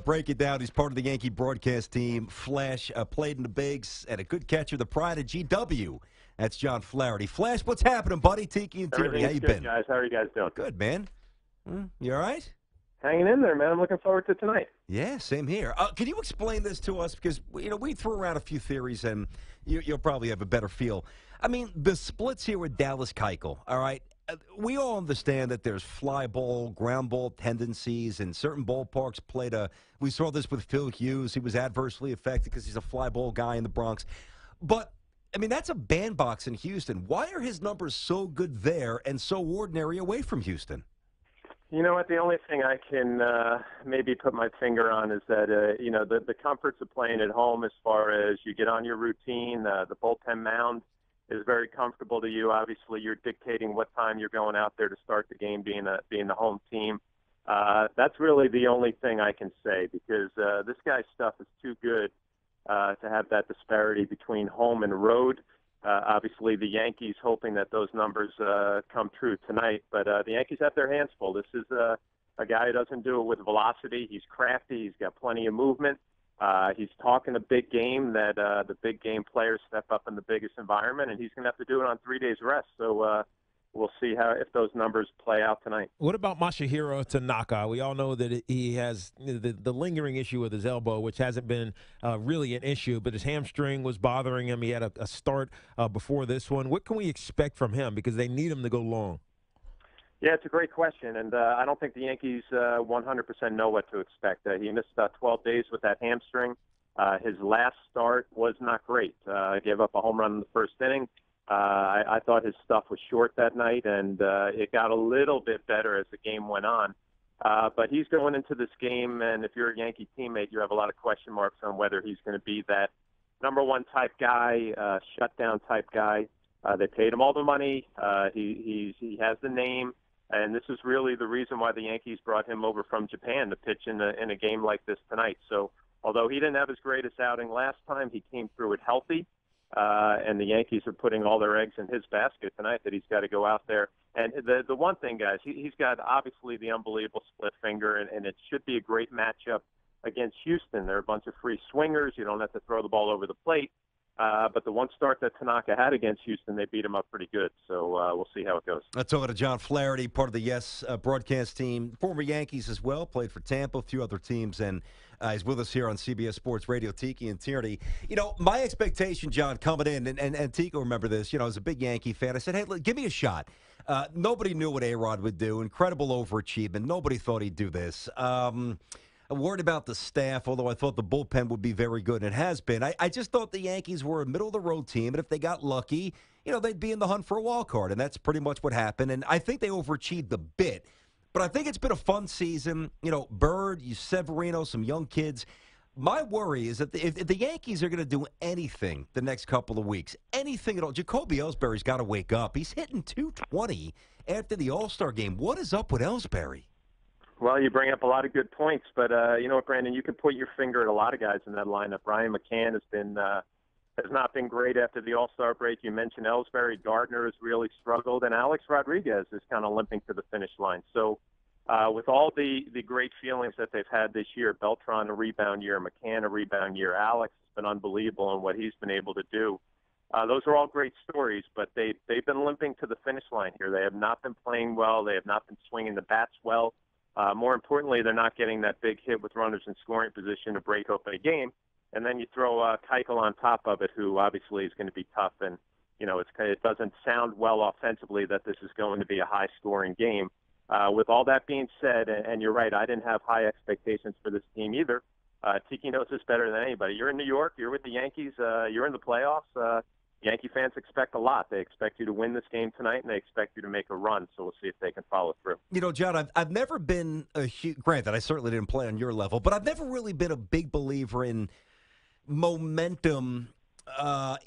break it down. He's part of the Yankee broadcast team. Flash played in the bigs and a good catcher, the pride of GW. That's John Flaherty. Flash, what's happening, buddy? Tiki and Tierney, how you Good, been? guys. How are you guys doing? Good, man. You all right? Hanging in there, man. I'm looking forward to tonight. Yeah, same here. Can you explain this to us? Because, we threw around a few theories, and you'll probably have a better feel. I mean, the splits here with Dallas Keuchel, all right? We all understand that there's fly ball, ground ball tendencies, and certain ballparks we saw this with Phil Hughes. He was adversely affected because he's a fly ball guy in the Bronx. But, I mean, that's a bandbox in Houston. Why are his numbers so good there and so ordinary away from Houston? You know what? The only thing I can maybe put my finger on is that, the comforts of playing at home as far as you get on your routine, the bullpen mound is very comfortable to you. Obviously, you're dictating what time you're going out there to start the game, being the home team. That's really the only thing I can say because this guy's stuff is too good to have that disparity between home and road. Obviously, the Yankees hoping that those numbers come true tonight, but the Yankees have their hands full. This is a guy who doesn't do it with velocity. He's crafty. He's got plenty of movement. He's talking a big game that the big game players step up in the biggest environment, and he's going to have to do it on 3 days rest. So we'll see if those numbers play out tonight. What about Masahiro Tanaka? We all know that he has the lingering issue with his elbow, which hasn't been really an issue, but his hamstring was bothering him. He had a start before this one. What can we expect from him? Because they need him to go long. Yeah, it's a great question, and I don't think the Yankees 100% know what to expect. He missed about 12 days with that hamstring. His last start was not great. Gave up a home run in the first inning. I thought his stuff was short that night, and it got a little bit better as the game went on. But he's going into this game, and if you're a Yankee teammate, you have a lot of question marks on whether he's going to be that number one type guy, shutdown type guy. They paid him all the money. He has the name. And this is really the reason why the Yankees brought him over from Japan to pitch in a game like this tonight. So although he didn't have his greatest outing last time, he came through it healthy. And the Yankees are putting all their eggs in his basket tonight that he's got to go out there. And the one thing, guys, he's got obviously the unbelievable split finger, and it should be a great matchup against Houston. They're a bunch of free swingers. You don't have to throw the ball over the plate. But the one start that Tanaka had against Houston, they beat him up pretty good. So we'll see how it goes. Let's over to John Flaherty, part of the Yes broadcast team, former Yankees as well, played for Tampa, a few other teams, and he's with us here on CBS Sports Radio. Tiki and Tierney. My expectation, John, coming in, and Tiki will remember this, as a big Yankee fan, I said, hey, look, give me a shot. Nobody knew what A-Rod would do. Incredible overachievement. Nobody thought he'd do this. I'm worried about the staff, although I thought the bullpen would be very good, and it has been. I just thought the Yankees were a middle-of-the-road team, and if they got lucky, they'd be in the hunt for a wild card, and that's pretty much what happened. And I think they overachieved a bit, but I think it's been a fun season. Bird, Severino, some young kids. My worry is that if the Yankees are going to do anything the next couple of weeks, anything at all, Jacoby Ellsbury's got to wake up. He's hitting .220 after the All-Star game. What is up with Ellsbury? Well, you bring up a lot of good points, but you know what, Brandon, you can put your finger at a lot of guys in that lineup. Ryan McCann has not been great after the All-Star break. You mentioned Ellsbury. Gardner has really struggled, and Alex Rodriguez is kind of limping to the finish line. So with all the great feelings that they've had this year, Beltran a rebound year, McCann a rebound year, Alex has been unbelievable in what he's been able to do. Those are all great stories, but they've been limping to the finish line here. They have not been playing well. They have not been swinging the bats well. More importantly, they're not getting that big hit with runners in scoring position to break open a game. And then you throw Keuchel on top of it, who obviously is going to be tough. And, it doesn't sound well offensively that this is going to be a high-scoring game. With all that being said, and you're right, I didn't have high expectations for this team either. Tiki knows this better than anybody. You're in New York. You're with the Yankees. You're in the playoffs. Yankee fans expect a lot. They expect you to win this game tonight, and they expect you to make a run. So we'll see if they can follow through. John, I've never been a huge – granted, I certainly didn't play on your level, but I've never really been a big believer in momentum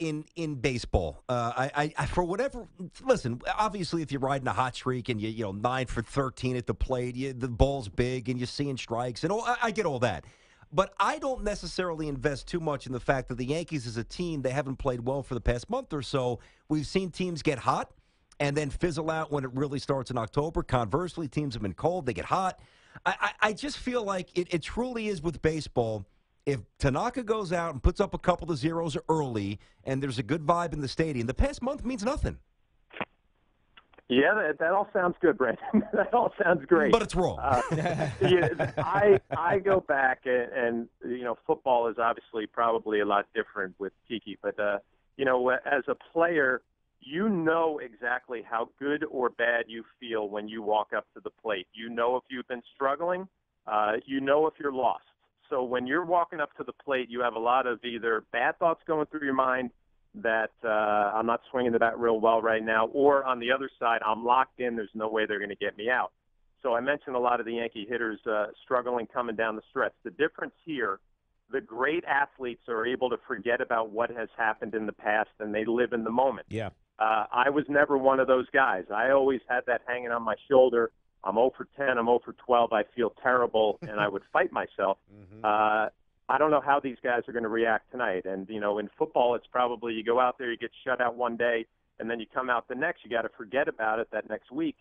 in baseball. I for whatever – listen, obviously if you're riding a hot streak and you 9 for 13 at the plate, the ball's big and you're seeing strikes, and I get all that. But I don't necessarily invest too much in the fact that the Yankees as a team, they haven't played well for the past month or so. We've seen teams get hot and then fizzle out when it really starts in October. Conversely, teams have been cold. They get hot. I just feel like it truly is with baseball. If Tanaka goes out and puts up a couple of zeros early and there's a good vibe in the stadium, the past month means nothing. Yeah, that all sounds good, Brandon. That all sounds great. But it's wrong. I go back and football is obviously probably a lot different with Tiki, but as a player, you know exactly how good or bad you feel when you walk up to the plate. You know if you've been struggling, you know if you're lost. So when you're walking up to the plate, you have a lot of either bad thoughts going through your mind that I'm not swinging the bat real well right now, or on the other side, I'm locked in. There's no way they're going to get me out. So I mentioned a lot of the Yankee hitters struggling coming down the stretch. The difference here, the great athletes are able to forget about what has happened in the past, and they live in the moment. Yeah. I was never one of those guys. I always had that hanging on my shoulder. I'm 0 for 10. I'm 0 for 12. I feel terrible, and I would fight myself. I don't know how these guys are going to react tonight. And, in football, it's probably you go out there, you get shut out one day, and then you come out the next. You got to forget about it that next week.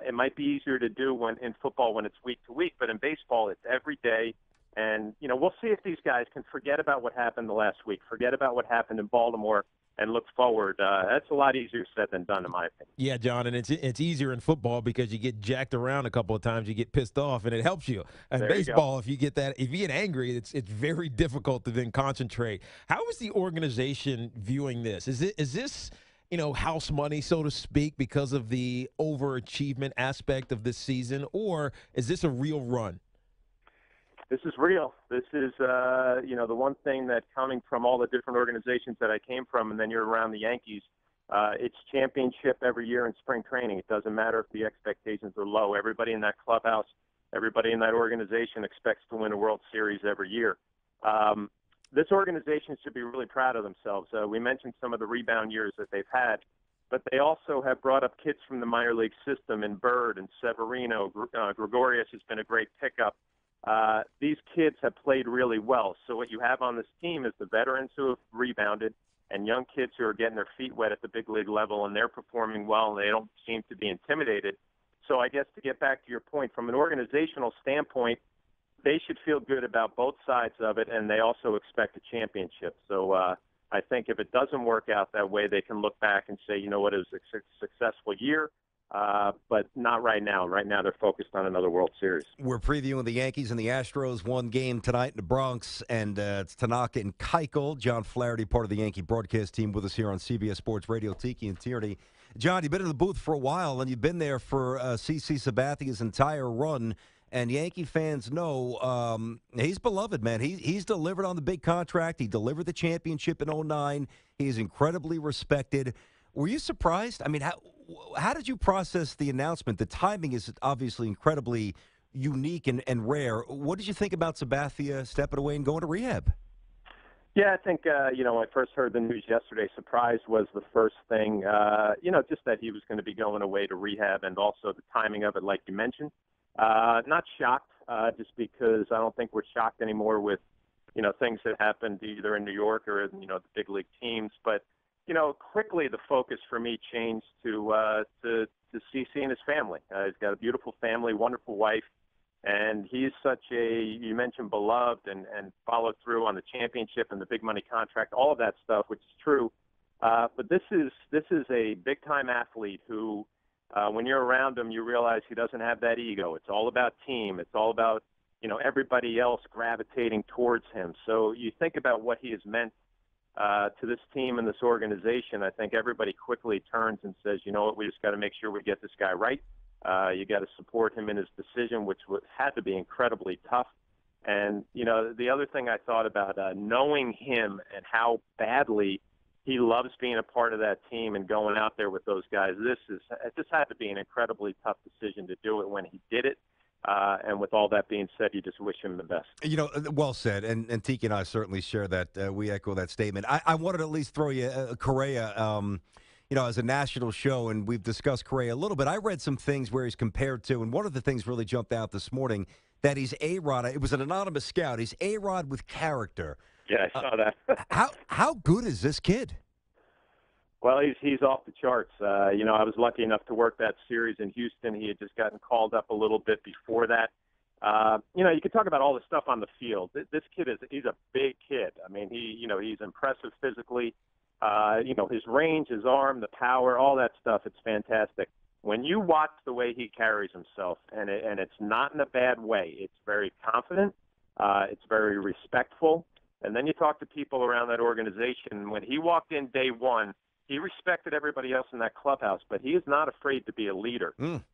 It might be easier to do in football when it's week to week, but in baseball, it's every day. And, we'll see if these guys can forget about what happened the last week, forget about what happened in Baltimore, and look forward. That's a lot easier said than done, in my opinion. Yeah, John, and it's easier in football because you get jacked around a couple of times, you get pissed off, and it helps you. In baseball, if you get angry, it's very difficult to then concentrate. How is the organization viewing this? Is this house money, so to speak, because of the overachievement aspect of this season, or is this a real run? This is real. This is, the one thing that coming from all the different organizations that I came from, and then you're around the Yankees, it's championship every year in spring training. It doesn't matter if the expectations are low. Everybody in that clubhouse, everybody in that organization expects to win a World Series every year. This organization should be really proud of themselves. We mentioned some of the rebound years that they've had, but they also have brought up kids from the minor league system in Bird and Severino. Gregorius has been a great pickup. These kids have played really well. So what you have on this team is the veterans who have rebounded and young kids who are getting their feet wet at the big league level, and they're performing well, and they don't seem to be intimidated. So I guess to get back to your point, from an organizational standpoint, they should feel good about both sides of it, and they also expect a championship. So I think if it doesn't work out that way, they can look back and say, it was a successful year. But not right now. Right now, they're focused on another World Series. We're previewing the Yankees and the Astros. One game tonight in the Bronx, and it's Tanaka and Keuchel. John Flaherty, part of the Yankee broadcast team, with us here on CBS Sports Radio. Tiki and Tierney. John, you've been in the booth for a while, and you've been there for CC Sabathia's entire run. And Yankee fans know he's beloved, man. He's delivered on the big contract. He delivered the championship in 2009. He is incredibly respected. Were you surprised? I mean, how did you process the announcement? The timing is obviously incredibly unique and rare. What did you think about Sabathia stepping away and going to rehab? Yeah, I think, when I first heard the news yesterday, surprise was the first thing, just that he was going to be going away to rehab, and also the timing of it, like you mentioned. Not shocked, just because I don't think we're shocked anymore with, things that happened either in New York or, the big league teams. But, quickly the focus for me changed to CC and his family. He's got a beautiful family, wonderful wife, and he's you mentioned beloved and followed through on the championship and the big money contract, all of that stuff, which is true. But this is a big-time athlete who, when you're around him, you realize he doesn't have that ego. It's all about team. It's all about, everybody else gravitating towards him. So you think about what he has meant to this team and this organization. I think everybody quickly turns and says, you know what, we just got to make sure we get this guy right. You got to support him in his decision, which had to be incredibly tough. And, the other thing I thought about, knowing him and how badly he loves being a part of that team and going out there with those guys, this had to be an incredibly tough decision to do it when he did it. And with all that being said, you just wish him the best. Well said. And Tiki and I certainly share that. We echo that statement. I wanted to at least throw you Correa, as a national show, and we've discussed Correa a little bit. I read some things where he's compared to, and one of the things really jumped out this morning, that he's A-Rod. It was an anonymous scout. He's A-Rod with character. Yeah, I saw that. How good is this kid? Well, he's off the charts. I was lucky enough to work that series in Houston. He had just gotten called up a little bit before that. You can talk about all the stuff on the field. This kid he's a big kid. I mean, he's impressive physically. His range, his arm, the power, all that stuff, it's fantastic. When you watch the way he carries himself, and it's not in a bad way, it's very confident, it's very respectful, and then you talk to people around that organization. When he walked in day one, he respected everybody else in that clubhouse, but he is not afraid to be a leader.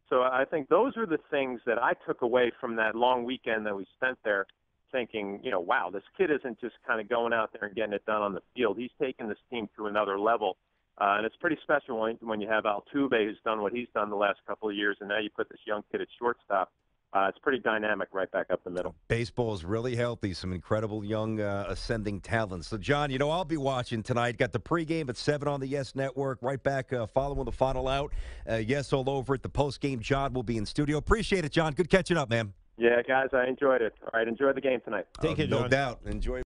So I think those are the things that I took away from that long weekend that we spent there, thinking, wow, this kid isn't just kind of going out there and getting it done on the field. He's taking this team to another level. And it's pretty special when you have Altuve, who's done what he's done the last couple of years, and now you put this young kid at shortstop. It's pretty dynamic right back up the middle. Baseball is really healthy. Some incredible young ascending talents. So, John, I'll be watching tonight. Got the pregame at 7 on the Yes Network. Right back following the final out. Yes, all over it. The postgame, John will be in studio. Appreciate it, John. Good catching up, man. Yeah, guys, I enjoyed it. All right, enjoy the game tonight. Take it, No John. doubt. Enjoy.